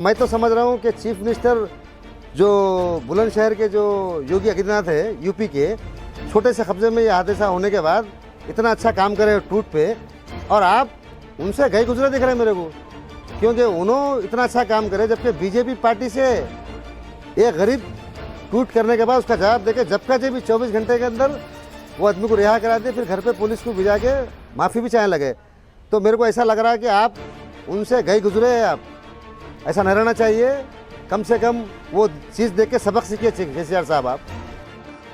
मैं तो समझ रहा हूँ कि चीफ मिनिस्टर जो बुलंदशहर के जो योगी आदित्यनाथ है यूपी के, छोटे से कब्जे में ये हादसा होने के बाद इतना अच्छा काम करे टूट पे, और आप उनसे गए गुजरे दिख रहे हैं मेरे को, क्योंकि उन्होंने इतना अच्छा काम करे, जबकि बीजेपी पार्टी से एक गरीब टूट करने के बाद उसका जवाब देके जब का जब 24 घंटे के अंदर वो आदमी को रिहा करा दे, फिर घर पे पुलिस को भिजा के माफ़ी भी चाहने लगे। तो मेरे को ऐसा लग रहा है कि आप उनसे गए गुजरे हैं। आप ऐसा नहीं रहना चाहिए, कम से कम वो चीज़ देख के सबक सीखिए केसीआर साहब आप।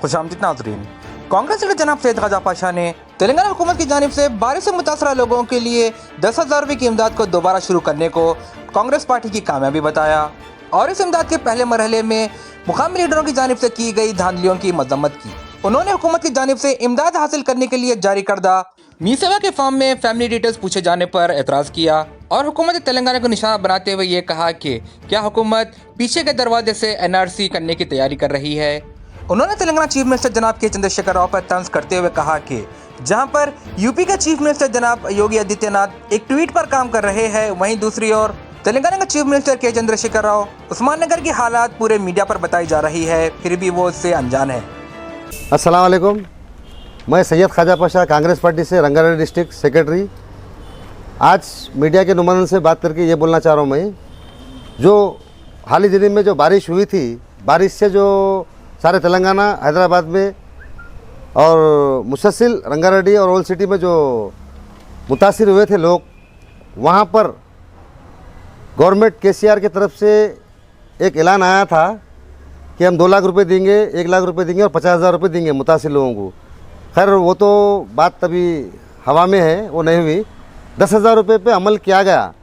खुशामदीद नाज़रीन, कांग्रेस लीडर जनाब सैयद ख्वाजा पाशा ने तेलंगाना हुकूमत की जानिब से बारिश से मुतासरा लोगों के लिए 10,000 रुपये की इमदाद को दोबारा शुरू करने को कांग्रेस पार्टी की कामयाबी बताया और इस इमदाद के पहले मरहले में मुकामी लीडरों की जानिब से की गई धांधलियों की मजम्मत की। उन्होंने हुकूमत की जानिब से इमदाद हासिल करने के लिए जारी करदा मी सेवा के फॉर्म में फैमिली डिटेल्स पूछे जाने पर एतराज़ किया और हुकूमत तेलंगाना को निशाना बनाते हुए ये कहा कि क्या हुकूमत पीछे के दरवाजे से NRC करने की तैयारी कर रही है। उन्होंने तेलंगाना चीफ मिनिस्टर जनाब के चंद्रशेखर राव पर तंज करते हुए कहा कि जहां पर यूपी के चीफ मिनिस्टर जनाब योगी आदित्यनाथ एक ट्वीट पर काम कर रहे हैं, वहीं दूसरी ओर तेलंगाना के चीफ मिनिस्टर के चंद्रशेखर राव उस्माननगर की हालात पूरे मीडिया पर बताई जा रही है, फिर भी वो इससे अनजान है। अस्सलाम वालेकुम, मैं सैयद ख्वाजा पाशा कांग्रेस पार्टी से रंगारेड्डी डिस्ट्रिक्ट सेक्रेटरी। आज मीडिया के नुमाइंदों से बात करके ये बोलना चाह रहा हूँ, मैं जो हाल ही दिनों में जो बारिश हुई थी, बारिश से जो सारे तेलंगाना, हैदराबाद में और मुसलसिल रंगारेड्डी और ओल्ड सिटी में जो मुतासिर हुए थे लोग, वहाँ पर गवर्नमेंट केसीआर की तरफ से एक ऐलान आया था कि हम 2 लाख रुपए देंगे, 1 लाख रुपए देंगे और 50,000 रुपये देंगे मुतासिर लोगों को। खैर वो तो बात तभी हवा में है, वो नहीं हुई। 10,000 रुपये पे अमल किया गया,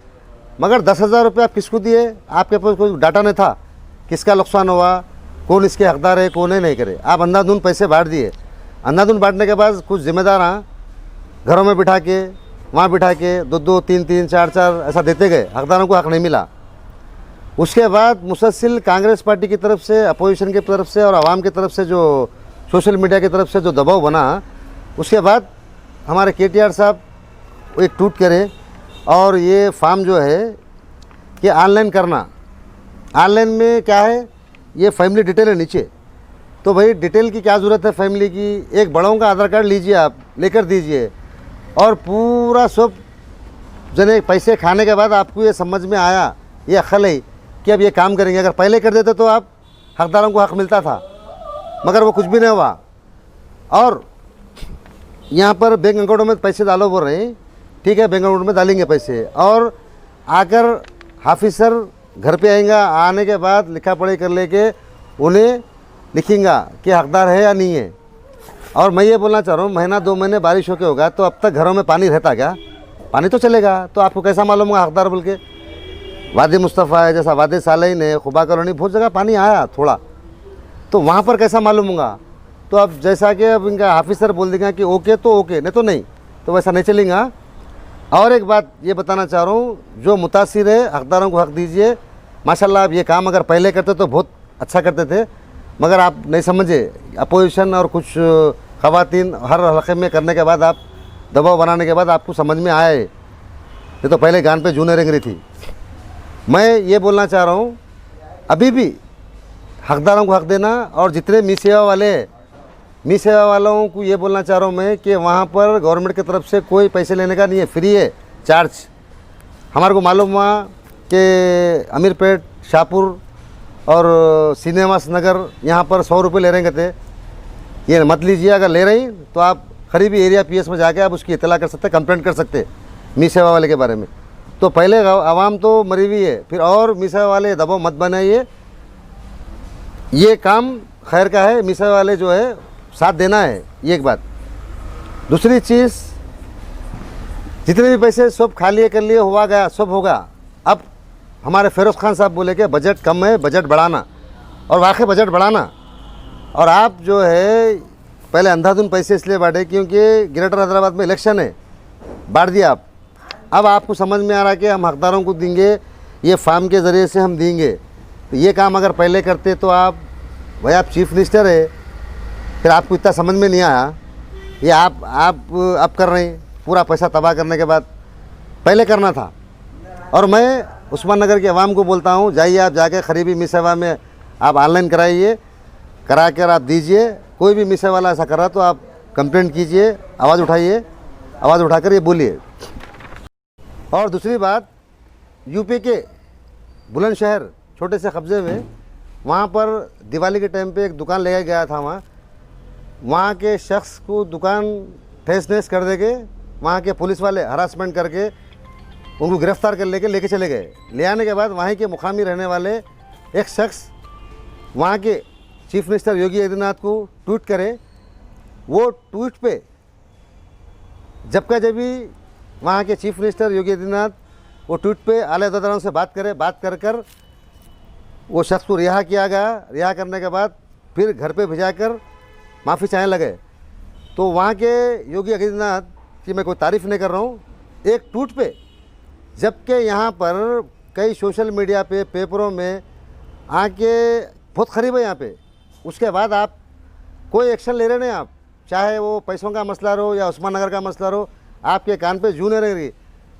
मगर 10,000 रुपये आप किसको दिए? आपके पास कोई डाटा नहीं था किसका नुकसान हुआ, कौन इसके हकदार है, कौन नहीं करे। आप अंधाधुंध पैसे बांट दिए। अंधाधुंध बांटने के बाद कुछ जिम्मेदार घरों में बिठा के, वहाँ बिठा के 2-2, 3-3, 4-4 ऐसा देते गए, हकदारों को हक नहीं मिला। उसके बाद मुसलसिल कांग्रेस पार्टी की तरफ से, अपोजिशन की तरफ से और आवाम की तरफ से जो सोशल मीडिया की तरफ से जो दबाव बना, उसके बाद हमारे KTR साहब एक ट्वीट करें और ये फॉर्म जो है कि ऑनलाइन करना। ऑनलाइन में क्या है, ये फैमिली डिटेल है नीचे, तो भाई डिटेल की क्या ज़रूरत है फैमिली की? एक बड़ों का आधार कार्ड लीजिए, आप लेकर दीजिए, और पूरा सब जने पैसे खाने के बाद आपको ये समझ में आया, ये अक्ल है कि अब ये काम करेंगे। अगर पहले कर देते तो आप हकदारों को हक मिलता था, मगर वो कुछ भी नहीं हुआ। और यहाँ पर बैंक अकाउंट में पैसे डालो बोल रहे हैं, ठीक है, बैंक अकाउंट में डालेंगे पैसे, और आकर ऑफिसर घर पे आएगा, आने के बाद लिखा पढ़ी कर लेके उन्हें लिखेंगा कि हकदार है या नहीं है। और मैं ये बोलना चाह रहा हूँ, महीना 2 महीने बारिश होके होगा तो अब तक घरों में पानी रहता क्या? पानी तो चलेगा, तो आपको कैसा मालूम होगा हकदार बोल के? वादी मुस्तफ़ा है, जैसा वादी सालैन है, खुबा कॉलोनी, बहुत जगह पानी आया थोड़ा, तो वहाँ पर कैसा मालूम होगा? तो अब जैसा कि अब इनका ऑफिसर बोल देगा कि ओके तो ओके, नहीं तो नहीं, तो वैसा नहीं चलेगा। और एक बात ये बताना चाह रहा हूँ, जो मुतासिर है हकदारों को हक दीजिए। माशाल्लाह आप ये काम अगर पहले करते तो बहुत अच्छा करते थे, मगर आप नहीं समझे। अपोजिशन और कुछ ख़वातीन हर हलक़े में करने के बाद, आप दबाव बनाने के बाद आपको समझ में आया है, ये तो पहले गान पे जूने रेंग रही थी। मैं ये बोलना चाह रहा हूँ, अभी भी हकदारों को हक देना, और जितने मी सेवा वाले हैं, मी सेवा वालों को ये बोलना चाह रहा हूँ मैं कि वहाँ पर गवर्नमेंट की तरफ से कोई पैसे लेने का नहीं है, फ्री है चार्ज। हमारे को मालूम हुआ कि अमीरपेट, शाहपुर और सिनेमास नगर यहाँ पर 100 रुपये ले रहे थे। ये मत लीजिए, अगर ले रही तो आप करीबी एरिया PS में जाके आप उसकी इतला कर सकते, कंप्लेंट कर सकते मी सेवा वाले के बारे में। तो पहले आवाम तो मरी हुई है, फिर और मी सेवा वाले दबाव मत बनाइए। ये काम खैर का है, मी सेवा वाले जो है साथ देना है, ये एक बात। दूसरी चीज़, जितने भी पैसे सब खा लिए कर लिए, हुआ गया, सब होगा। अब हमारे फिरोज़ खान साहब बोले कि बजट कम है, बजट बढ़ाना, और वाकई बजट बढ़ाना। और आप जो है पहले अंधाधुंध पैसे इसलिए बांटे क्योंकि ग्रेटर हैदराबाद में इलेक्शन है, बांट दिया आप। अब आपको समझ में आ रहा है कि हम हकदारों को देंगे, ये फार्म के ज़रिए से हम देंगे। तो ये काम अगर पहले करते तो आप, भाई आप चीफ मिनिस्टर है, फिर आपको इतना समझ में नहीं आया, ये आप अब कर रहे हैं पूरा पैसा तबाह करने के बाद। पहले करना था। और मैं उस्मान नगर के अवाम को बोलता हूँ, जाइए आप जाके खरीबी मी सेवा में आप ऑनलाइन कराइए, करा कर आप दीजिए। कोई भी मी सेवा वाला ऐसा कर रहा तो आप कंप्लेंट कीजिए, आवाज़ उठाइए, आवाज़ उठाकर ये बोलिए। और दूसरी बात, यूपी के बुलंदशहर छोटे से कब्ज़े में, वहाँ पर दिवाली के टाइम पे एक दुकान ले गया था। वहाँ के शख्स को दुकान ठेस नहस कर देके वहाँ के पुलिस वाले हरासमेंट करके उनको गिरफ्तार कर लेके चले गए। ले आने के बाद वहीं के मुकामी रहने वाले एक शख्स वहाँ के चीफ मिनिस्टर योगी आदित्यनाथ को ट्वीट करे। वो ट्वीट पे जब भी वहाँ के चीफ मिनिस्टर योगी आदित्यनाथ वो ट्वीट पे आला अहदेदारों से बात कर कर वो शख्स को रिहा किया गया। रिहा करने के बाद फिर घर पे भिजाकर माफ़ी चाहने लगे। तो वहाँ के योगी आदित्यनाथ की मैं कोई तारीफ़ नहीं कर रहा हूँ, एक ट्वीट पे, जबकि यहाँ पर कई सोशल मीडिया पे पेपरों में आके बहुत खरीब है यहाँ पे, उसके बाद आप कोई एक्शन ले रहे नहीं। आप चाहे वो पैसों का मसला रहो या उस्मान नगर का मसला रहो, आपके कान पे जूं नहीं रह रही।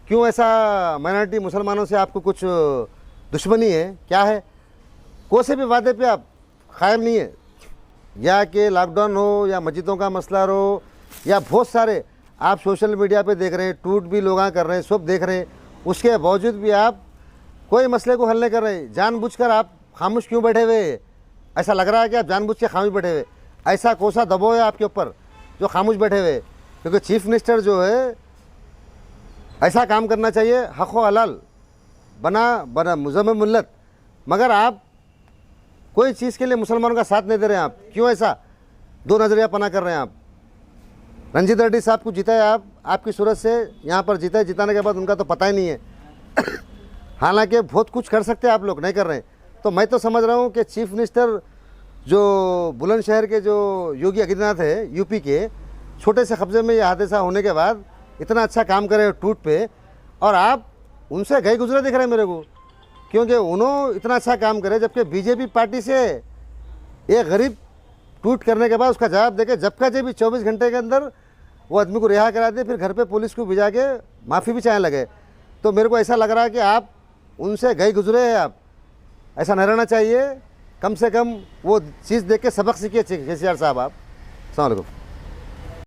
क्यों ऐसा माइनॉरिटी मुसलमानों से आपको कुछ दुश्मनी है? क्या है? कोई से भी वादे पे आप कायम नहीं है, या कि लॉकडाउन हो या मस्जिदों का मसला हो या बहुत सारे आप सोशल मीडिया पे देख रहे हैं, ट्वीट भी लोग कर रहे हैं, सब देख रहे हैं, उसके बावजूद भी आप कोई मसले को हल नहीं कर रहे। जानबूझकर आप खामोश क्यों बैठे हुए? ऐसा लग रहा है कि आप जानबूझ के खामोश बैठे हुए। ऐसा कोसा दबाव है आपके ऊपर जो खामोश बैठे हुए? क्योंकि चीफ मिनिस्टर जो है ऐसा काम करना चाहिए, हक़ व हलाल बना मुज़म्मिल मिल्लत, मगर आप कोई चीज़ के लिए मुसलमानों का साथ नहीं दे रहे हैं। आप क्यों ऐसा दो नज़रिया पना कर रहे हैं? आप रंजीत रेड्डी साहब को जिताए, आपकी सूरत से यहाँ पर जिताए, जिताने के बाद उनका तो पता ही नहीं है। हालांकि बहुत कुछ कर सकते हैं, आप लोग नहीं कर रहे हैं। तो मैं तो समझ रहा हूँ कि चीफ मिनिस्टर जो बुलंदशहर के जो योगी आदित्यनाथ है, यूपी के, छोटे से कब्जे में ये हादसा होने के बाद इतना अच्छा काम करे ट्वीट पे, और आप उनसे गए गुजरे दिख रहे हैं मेरे को, क्योंकि उन्होंने इतना अच्छा काम करे, जबकि बीजेपी पार्टी से एक गरीब ट्वीट करने के बाद उसका जवाब देके जब भी 24 घंटे के अंदर वो आदमी को रिहा करा दे, फिर घर पे पुलिस को भिजा के माफ़ी भी चाहने लगे। तो मेरे को ऐसा लग रहा है कि आप उनसे गए गुजरे हैं। आप ऐसा नहीं रहना चाहिए। कम से कम वो चीज़ देख के सबक सीखिए केसीआर साहब। आप। अस्सलाम वालेकुम।